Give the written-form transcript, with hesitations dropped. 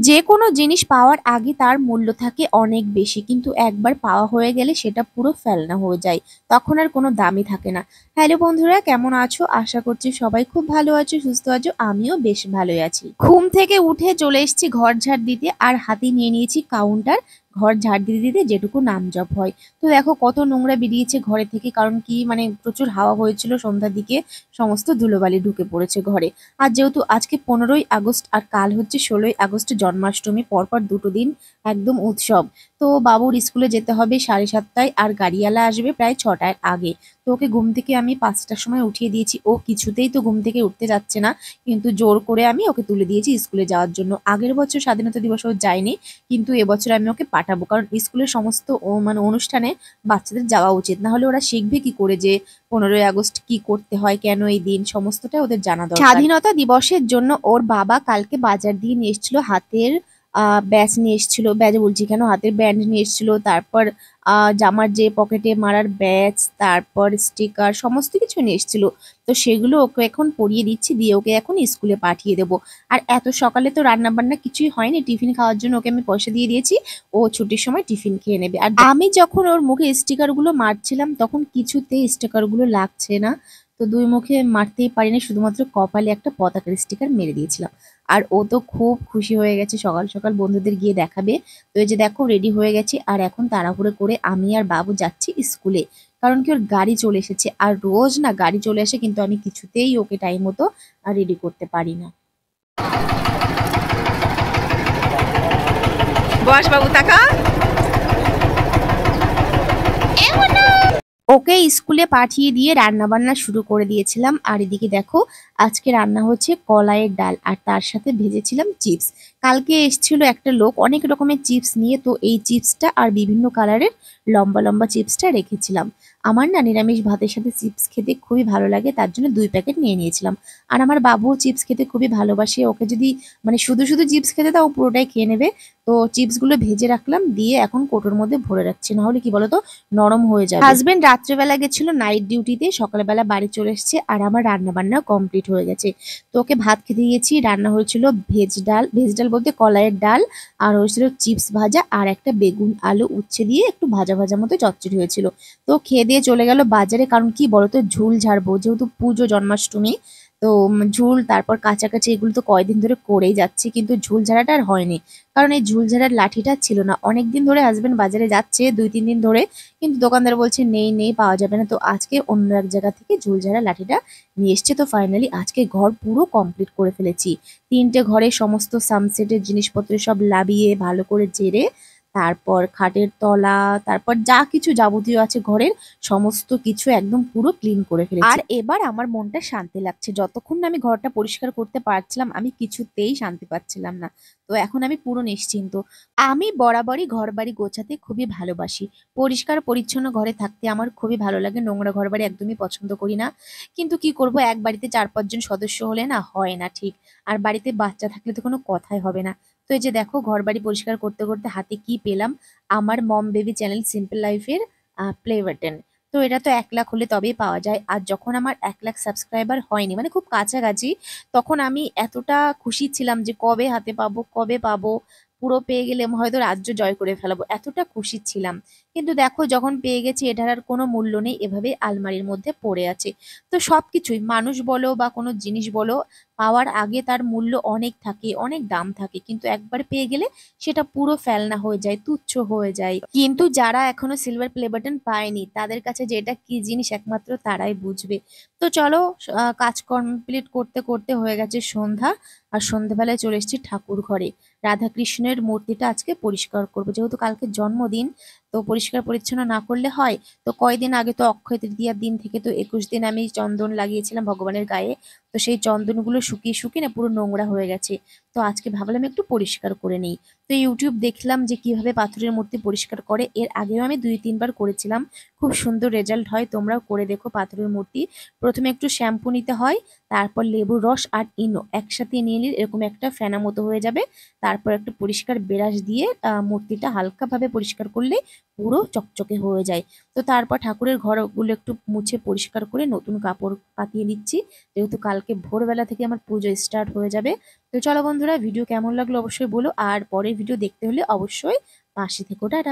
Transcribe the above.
যে কোনো জিনিস পাওয়ার আগে তার মূল্য থাকে অনেক বেশি, কিন্তু একবার পাওয়া হয়ে গেলে সেটা পুরো ফেলনা হয়ে যায়, তখন আর কোনো দামই থাকে না। হ্যালো বন্ধুরা, কেমন আছো? আশা করছি সবাই খুব ভালো আছো, সুস্থ আছো। আমিও বেশ ভালোই আছি। ঘুম থেকে উঠে চলে এসেছি ঘর ঝাড় দিতে, আর হাতে নিয়ে নিয়েছি কাউন্টার। ঘর ঝাড় দিতে দিতে যেটুকু নাম জপ হয়। তো দেখো কত নোংরা বেরিয়েছে ঘরে থেকে, কারণ কি মানে প্রচুর হাওয়া হয়েছিল সন্ধ্যার দিকে, সমস্ত ধুলোবালি ঢুকে পড়েছে ঘরে। আর যেহেতু আজকে 15ই আগস্ট আর কাল হচ্ছে 16ই আগস্ট, জন্মাষ্টমী, পরপর দুটো দিন একদম উৎসব। তো বাবুর স্কুলে যেতে হবে 7:30টায়, আর গাড়িওয়ালা আসবে প্রায় 6টার আগে। তো ওকে ঘুম থেকে আমি 5টার সময় উঠিয়ে দিয়েছি। ও কিছুতেই তো ঘুম থেকে উঠতে যাচ্ছে না, কিন্তু জোর করে আমি ওকে তুলে দিয়েছি স্কুলে যাওয়ার জন্য। আগের বছর স্বাধীনতা দিবসে ও যায়নি, কিন্তু এবছর আমি ওকে পাঠাবো, কারণ স্কুলের সমস্ত মানে অনুষ্ঠানে বাচ্চাদের যাওয়া উচিত। না হলে ওরা শিখবে কি করে যে 15ই আগস্ট কি করতে হয়, কেন এই দিন, সমস্তটাই ওদের জানা দরকার। স্বাধীনতা দিবসের জন্য ওর বাবা কালকে বাজার দিয়ে নিয়ে এসেছিল হাতের ব্যাজ নিয়ে এসেছিল, ব্যাজ বলছি কেন, হাতের ব্যান্ড নিয়ে এসেছিল, তারপর জামার যে পকেটে মারার ব্যাজ, তারপর স্টিকার, সমস্ত কিছু নিয়ে এসেছিল। তো সেগুলো ওকে এখন পরিয়ে দিচ্ছি, দিয়ে ওকে এখন স্কুলে পাঠিয়ে দেবো। আর এত সকালে তো রান্না বান্না কিছুই হয়নি, টিফিন খাওয়ার জন্য ওকে আমি পয়সা দিয়ে দিয়েছি। ও ছুটির সময় টিফিন খেয়ে নেবে। আর আমি যখন ওর মুখে স্টিকার গুলো মারছিলাম তখন কিছুতেই স্টিকার গুলো লাগছে না। তো দুই মুখে মারতেই পারিনি, শুধুমাত্র কপালে একটা পতাকার স্টিকার মেরে দিয়েছিলাম। আর ও তো খুব খুশি হয়ে গেছে, সকাল সকাল বন্ধুদের গিয়ে দেখাবে। তো এই যে দেখো রেডি হয়ে গেছি, আর এখন তাড়াহুড়ো করে আমি আর বাবু যাচ্ছি স্কুলে। কারণ কি ওর গাড়ি চলে এসেছে, আর রোজ না গাড়ি চলে আসে, কিন্তু আমি কিছুতেই ওকে টাইম মতো রেডি করতে পারি না। বস বাবু টাকা। ওকে স্কুলে পাঠিয়ে দিয়ে রান্না বান্না শুরু করে দিয়েছিলাম। আর এদিকে দেখো আজকে রান্না হচ্ছে কলাইয়ের ডাল, আর তার সাথে ভেজেছিলাম চিপস। কালকে এসেছিল একটা লোক অনেক রকমের চিপস নিয়ে, তো এই চিপসটা আর বিভিন্ন কালারের লম্বা লম্বা চিপসটা রেখেছিলাম। আমার না নিরামিষ ভাতের সাথে চিপস খেতে খুবই ভালো লাগে, তার জন্য 2 প্যাকেট নিয়ে নিয়েছিলাম। আর আমার বাবুও চিপস খেতে খুবই ভালোবাসে, ওকে যদি মানে শুধু শুধু চিপস খেতে দাও ও পুরোটাই খেয়ে নেবে। তো চিপসগুলো ভেজে রাখলাম, দিয়ে এখন কোটোর মধ্যে ভরে রাখছি, না হলে কি বলতো নরম হয়ে যাবে। হাজবেন্ড রাত্রেবেলা গেছিল নাইট ডিউটিতে, সকালবেলা বাড়ি চলে এসেছে, আর আমার রান্না বান্না কমপ্লিট হয়ে গেছে। তো ওকে ভাত খেতে দিয়েছি। রান্না হয়েছিল ভেজ ডাল, ভেজ ডাল বলতে কলাইয়ের ডাল, আর হয়েছিল চিপস ভাজা, আর একটা বেগুন আলু উচ্ছে দিয়ে একটু ভাজা ভাজা মতো চচ্চড়ি হয়েছিল। তো খেয়ে দিয়ে চলে গেল বাজারে, কারণ কি বলতো ঝুল ঝাড়বো, যেহেতু পুজো জন্মাষ্টমী। তো ঝুল তারপর কাছাকাছি এগুলো তো কয়দিন ধরে করেই যাচ্ছি, কিন্তু ঝুল ঝাড়াটা আর হয়নি, কারণ এই ঝুল ঝাড়ার লাঠিটা ছিল না। অনেকদিন ধরে হাজবেন্ড বাজারে যাচ্ছে, 2-3 দিন ধরে, কিন্তু দোকানদার বলছে নেই নেই, পাওয়া যাবে না। তো আজকে অন্য এক জায়গা থেকে ঝুলঝাড়া লাঠিটা নিয়ে এসছে। তো ফাইনালি আজকে ঘর পুরো কমপ্লিট করে ফেলেছি। 3টে ঘরে সমস্ত সানসেটের জিনিসপত্র সব লাবিয়ে ভালো করে ঝেড়ে, তারপর খাটের তলা, তারপর যা কিছু যাবতীয় আছে ঘরের সমস্ত কিছু একদম পুরো ক্লিন করে ফেলেছি। আর এবার আমার মনটা শান্তি লাগছে। যতক্ষণ না আমি ঘরটা পরিষ্কার করতে পারছিলাম আমি কিছুতেই শান্তি পাচ্ছিলাম না। তো এখন আমি পুরো নিশ্চিন্ত। আমি বরাবরই ঘরবাড়ি গোছাতে খুবই ভালোবাসি। পরিষ্কার পরিচ্ছন্ন ঘরে থাকতে আমার খুবই ভালো লাগে। নোংরা ঘরবাড়ি একদমই পছন্দ করি না। কিন্তু কি করব, এক বাড়িতে 4-5 জন সদস্য হলে না হয় না ঠিক। আর বাড়িতে বাচ্চা থাকলে তো কোনো কথাই হবে না। তো এই যে দেখো ঘরবাড়ি পরিষ্কার করতে করতে হাতে কি পেলাম, আমার মম বেবি চ্যানেল সিম্পল লাইফের প্লে বাটন। তো এটা তো 1 লাখ হলে তবেই পাওয়া যায়। আর যখন আমার 1 লাখ সাবস্ক্রাইবার হয়নি, মানে খুব কাছাকাছি, তখন আমি এতটা খুশি ছিলাম যে কবে হাতে পাবো, কবে পাবো, পুরো পেয়ে গেলে হয়তো রাজ্য জয় করে ফেলাবো, এতটা খুশি ছিলাম। কিন্তু দেখো যখন পেয়ে গেছি এটার আর কোনো মূল্য নেই, এভাবে আলমারির মধ্যে পড়ে আছে। তো সবকিছুই, মানুষ বলো বা কোনো জিনিস বলো, পাওয়ার আগে তার মূল্য অনেক থাকে, অনেক দাম থাকে, কিন্তু একবার পেয়ে গেলে সেটা পুরো ফেলনা হয়ে যায়, তুচ্ছ হয়ে যায়। কিন্তু যারা এখনো সিলভার প্লে বাটন পায়নি তাদের কাছে যে এটা কি জিনিস একমাত্র তারাই বুঝবে। তো চলো, কাজ কমপ্লিট করতে করতে হয়ে গেছে সন্ধ্যা। আর সন্ধ্যাবেলায় চলে এসেছি ঠাকুর ঘরে। রাধাকৃষ্ণের মূর্তিটা আজকে পরিষ্কার করবো, যেহেতু কালকে জন্মদিন। তো পরিষ্কার পরিচ্ছন্ন না করলে হয়? তো কয়দিন আগে তো অক্ষয় তৃতীয়ার দিন থেকে তো 21 দিন আমি চন্দন লাগিয়েছিলাম ভগবানের গায়ে। তো সেই চন্দনগুলো শুকিয়ে শুকিয়ে না পুরো নোংরা হয়ে গেছে। তো আজকে ভাবলাম একটু পরিষ্কার করে নেই। তো ইউটিউব দেখলাম যে কিভাবে পাথরের মূর্তি পরিষ্কার করে। এর আগেও আমি 2-3 বার করেছিলাম, খুব সুন্দর রেজাল্ট হয়। তোমরাও করে দেখো পাথরের মূর্তি। প্রথমে একটু শ্যাম্পু নিতে হয়, তারপর লেবুর রস আর ইনো একসাথে নিয়ে নিলে এরকম একটা ফেনা মতো হয়ে যাবে। তারপর একটা পরিষ্কার ব্রাশ দিয়ে মূর্তিটা হালকাভাবে পরিষ্কার করলে পুরো চকচকে হয়ে যায়। তো তারপর ঠাকুরের ঘরগুলো একটু মুছে পরিষ্কার করে নতুন কাপড় পাতিয়ে দিচ্ছি, যেহেতু কালকে ভোরবেলা থেকে আমার পুজো স্টার্ট হয়ে যাবে। তো চলো বন্ধুরা, ভিডিও কেমন লাগলো অবশ্যই বলো, আর পরের ভিডিও দেখতে হলে অবশ্যই পাশে থেকো। টাটা।